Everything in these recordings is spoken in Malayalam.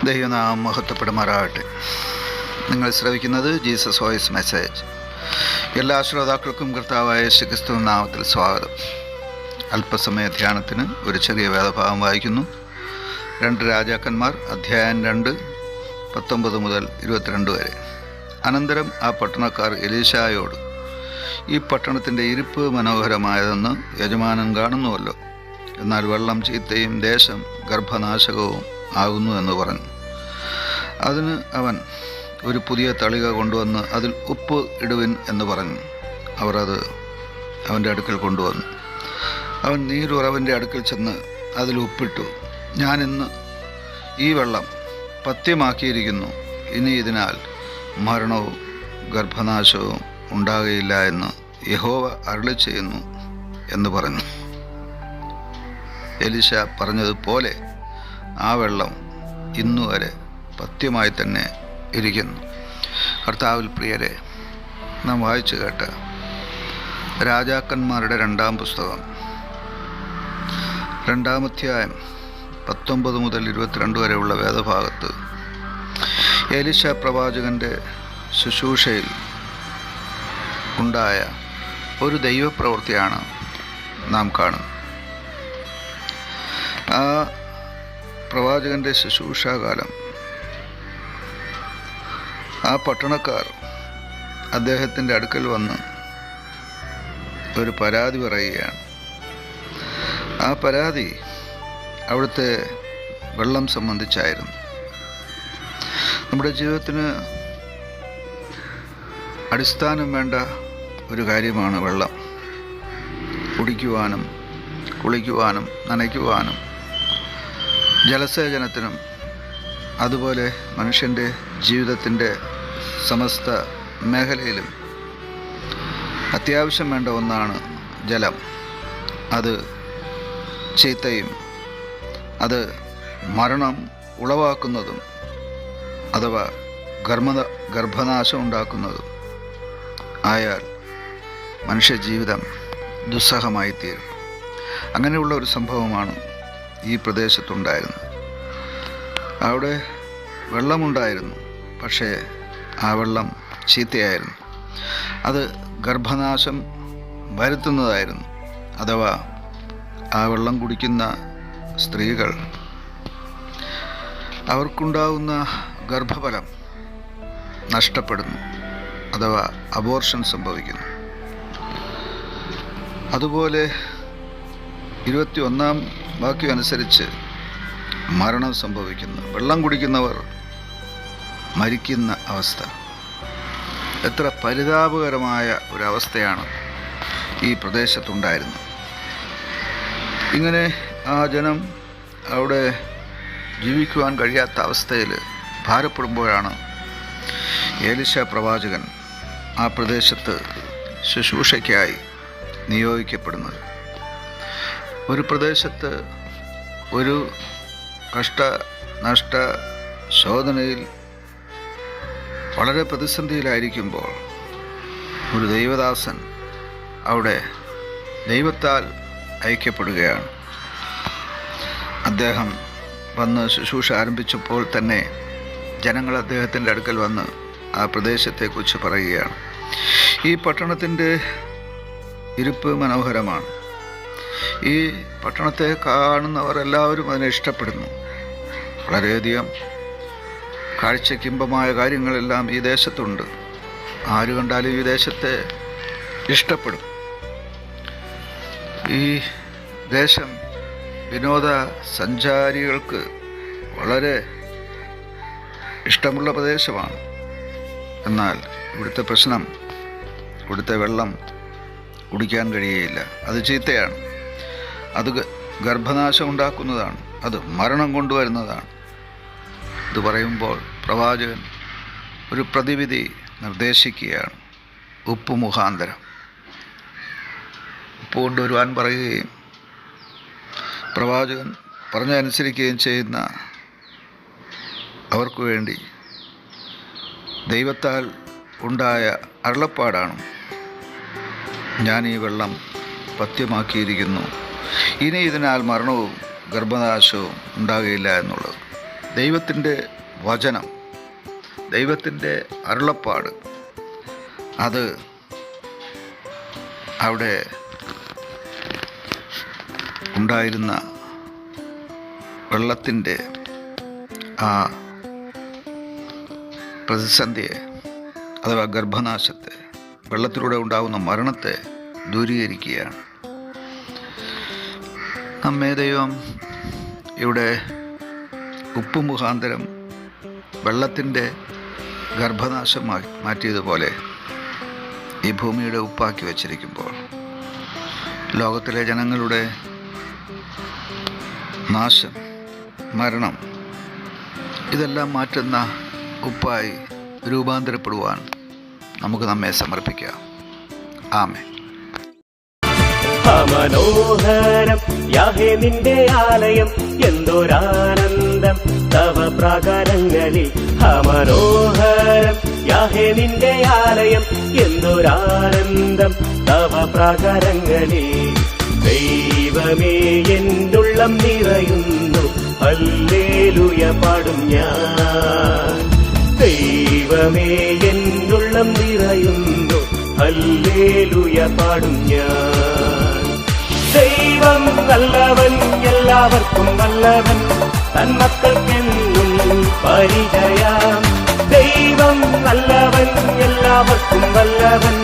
ദൈവനാമം മഹത്വപ്പെടുമാറാകട്ടെ. നിങ്ങൾ ശ്രവിക്കുന്നത് ജീസസ് വോയിസ് മെസ്സേജ്. എല്ലാ ശ്രോതാക്കൾക്കും കർത്താവായ യേശുക്രിസ്തു നാമത്തിൽ സ്വാഗതം. അല്പസമയ ധ്യാനത്തിന് ഒരു ചെറിയ വേദഭാഗം വായിക്കുന്നു. 2 രാജാക്കന്മാർ അധ്യായം 2 19 മുതൽ 22 വരെ. അനന്തരം ആ പട്ടണക്കാർ എലീശായോട്, ഈ പട്ടണത്തിൻ്റെ ഇരിപ്പ് മനോഹരമായതെന്ന് യജമാനൻ കാണുന്നുവല്ലോ, എന്നാൽ വെള്ളം ചീത്തയും ദേശം ഗർഭനാശകവും ആകുന്നു എന്ന് പറഞ്ഞു. അതിന് അവൻ, ഒരു പുതിയ തളിക കൊണ്ടുവന്ന് അതിൽ ഉപ്പ് ഇടുവിൻ എന്ന് പറഞ്ഞു. അവർ അത് അവൻ്റെ അടുക്കൽ കൊണ്ടുവന്നു. അവൻ നീരുറവൻ്റെ അടുക്കൽ ചെന്ന് അതിൽ ഉപ്പിട്ടു. ഞാനിന്ന് ഈ വെള്ളം പഥ്യമാക്കിയിരിക്കുന്നു, ഇനി ഇതിനാൽ മരണവും ഗർഭനാശവും ഉണ്ടാകുകയില്ല എന്ന് യഹോവ അരുളി ചെയ്യുന്നു എന്ന് പറഞ്ഞു. എലീശ പറഞ്ഞതുപോലെ ആ വെള്ളം ഇന്നുവരെ പഥ്യമായി തന്നെ ഇരിക്കുന്നു. കർത്താവിൽ പ്രിയരെ, നാം വായിച്ചു കേട്ട രാജാക്കന്മാരുടെ 2-ാം പുസ്തകം 2-ാം അധ്യായം 19 മുതൽ 22 വരെയുള്ള വേദഭാഗത്ത് എലീശ പ്രവാചകൻ്റെ ശുശ്രൂഷയിൽ ഉണ്ടായ ഒരു ദൈവപ്രവൃത്തിയാണ് നാം കാണുന്നത്. ആ പ്രവാചകൻ്റെ ശുശ്രൂഷാകാലം ആ പട്ടണക്കാർ അദ്ദേഹത്തിൻ്റെ അടുക്കൽ വന്ന് ഒരു പരാതി പറയുകയാണ്. ആ പരാതി അവിടുത്തെ വെള്ളം സംബന്ധിച്ചായിരുന്നു. നമ്മുടെ ജീവിതത്തിന് അടിസ്ഥാനം വേണ്ട ഒരു കാര്യമാണ് വെള്ളം. കുടിക്കുവാനും കുളിക്കുവാനും നനയ്ക്കുവാനും ജലസേചനത്തിനും അതുപോലെ മനുഷ്യൻ്റെ ജീവിതത്തിൻ്റെ സമസ്ത മേഖലയിലും അത്യാവശ്യം വേണ്ട ഒന്നാണ് ജലം. അത് ചീത്തയും അത് മരണം ഉളവാക്കുന്നതും അഥവാ ഗർഭനാശം ഉണ്ടാക്കുന്നതും ആയാൽ മനുഷ്യജീവിതം ദുസ്സഹമായിത്തീരും. അങ്ങനെയുള്ള ഒരു സംഭവമാണ് ഈ പ്രദേശത്തുണ്ടായിരുന്നു. അവിടെ വെള്ളമുണ്ടായിരുന്നു, പക്ഷേ ആ വെള്ളം ചീത്തയായിരുന്നു. അത് ഗർഭനാശം വരുത്തുന്നതായിരുന്നു. അഥവാ ആ വെള്ളം കുടിക്കുന്ന സ്ത്രീകൾ, അവർക്കുണ്ടാകുന്ന ഗർഭഫലം നഷ്ടപ്പെടുന്നു, അഥവാ അബോർഷൻ സംഭവിക്കുന്നു. അതുപോലെ 21-ാം വാക്യം അനുസരിച്ച് മരണം സംഭവിക്കുന്നു. വെള്ളം കുടിക്കുന്നവർ മരിക്കുന്ന അവസ്ഥ. എത്ര പരിതാപകരമായ ഒരവസ്ഥയാണ് ഈ പ്രദേശത്തുണ്ടായിരുന്നത്. ഇങ്ങനെ ആ ജനം അവിടെ ജീവിക്കുവാൻ കഴിയാത്ത അവസ്ഥയിൽ ഭാരപ്പെടുമ്പോഴാണ് എലീശ പ്രവാചകൻ ആ പ്രദേശത്ത് ശുശ്രൂഷയ്ക്കായി നിയോഗിക്കപ്പെടുന്നത്. ഒരു പ്രദേശത്ത് ഒരു നഷ്ട ശോധനയിൽ വളരെ പ്രതിസന്ധിയിലായിരിക്കുമ്പോൾ ഒരു ദൈവദാസൻ അവിടെ ദൈവത്താൽ അയക്കപ്പെടുകയാണ്. അദ്ദേഹം വന്ന് ശുശ്രൂഷ ആരംഭിച്ചപ്പോൾ തന്നെ ജനങ്ങൾ അദ്ദേഹത്തിൻ്റെ അടുക്കൽ വന്ന് ആ പ്രദേശത്തെക്കുറിച്ച് പറയുകയാണ്. ഈ പട്ടണത്തിൻ്റെ ഇരിപ്പ് മനോഹരമാണ്. ഈ പട്ടണത്തെ കാണുന്നവർ എല്ലാവരും അതിനെ ഇഷ്ടപ്പെടുന്നു. വളരെയധികം കാഴ്ചയ്ക്കിമ്പമായ കാര്യങ്ങളെല്ലാം ഈ ദേശത്തുണ്ട്. ആര് കണ്ടാലും ഈ ദേശത്തെ ഇഷ്ടപ്പെടും. ഈ ദേശം വിനോദ സഞ്ചാരികൾക്ക് വളരെ ഇഷ്ടമുള്ള പ്രദേശമാണ്. എന്നാൽ ഇവിടുത്തെ പ്രശ്നം, ഇവിടുത്തെ വെള്ളം കുടിക്കാൻ കഴിയുകയില്ല. അത് ചീത്തയാണ്, അത് ഗർഭനാശം ഉണ്ടാക്കുന്നതാണ്, അത് മരണം കൊണ്ടുവരുന്നതാണ്. ഇത് പറയുമ്പോൾ പ്രവാചകൻ ഒരു പ്രതിവിധി നിർദ്ദേശിക്കുകയാണ്. ഉപ്പ് മുഖാന്തരം ഉപ്പ് കൊണ്ടുവരുവാൻ പറയുകയും പ്രവാചകൻ പറഞ്ഞനുസരിക്കുകയും ചെയ്യുന്ന അവർക്ക് വേണ്ടി ദൈവത്താൽ ഉണ്ടായ അരുളപ്പാടാണ്, ഞാൻ ഈ വെള്ളം പഥ്യമാക്കിയിരിക്കുന്നു, ഇനി ഇതിനാൽ മരണവും ഗർഭനാശവും ഉണ്ടാകുകയില്ല എന്നുള്ളത്. ദൈവത്തിൻ്റെ വചനം, ദൈവത്തിൻ്റെ അരുളപ്പാട്, അത് അവിടെ ഉണ്ടായിരുന്ന വെള്ളത്തിൻ്റെ ആ പ്രതിസന്ധിയെ അഥവാ ഗർഭനാശത്തെ, വെള്ളത്തിലൂടെ ഉണ്ടാകുന്ന മരണത്തെ ദൂരീകരിക്കുകയാണ്. നമ്മെ ദൈവം ഇവിടെ ഉപ്പ് മുഖാന്തരം വെള്ളത്തിൻ്റെ ഗർഭനാശമായി മാറ്റിയതുപോലെ ഈ ഭൂമിയുടെ ഉപ്പാക്കി വച്ചിരിക്കുമ്പോൾ ലോകത്തിലെ ജനങ്ങളുടെ നാശം, മരണം, ഇതെല്ലാം മാറ്റുന്ന ഉപ്പായി രൂപാന്തരപ്പെടുവാൻ നമുക്ക് നമ്മെ സമർപ്പിക്കാം. ആമേൻ. മനോഹരം യാഹേ നിന്റെ ആലയം, എന്തൊരാനന്ദം തവ പ്രാകാരങ്ങളിൽ. മനോഹരം യാഹേ നിന്റെ ആലയം, എന്തൊരാനന്ദം തവ പ്രാകാരങ്ങളിൽ. ദൈവമേ എന്നുള്ളം നിറയുന്നു, ഹല്ലേലൂയ പാടും ഞാൻ. ദൈവമേ എന്നുള്ളം നിറയുന്നു, ഹല്ലേലൂയ പാടും ഞാൻ. ദൈവം നല്ലവൻ, എല്ലാവർക്കും നല്ലവൻ, തന്മക്കൾക്കെന്നും പരിചയം. ദൈവം നല്ലവൻ, എല്ലാവർക്കും നല്ലവൻ,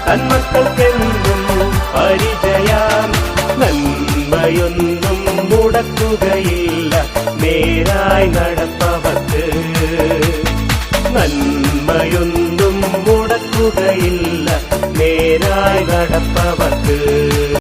തന്മക്കൾക്കെന്നും പരിചയം. നന്മയൊന്നും മുടക്കുകയില്ല നേരായി നടപ്പവർക്ക്. നന്മയൊന്നും മുടക്കുകയില്ല നേരായി നടപ്പവർക്ക്.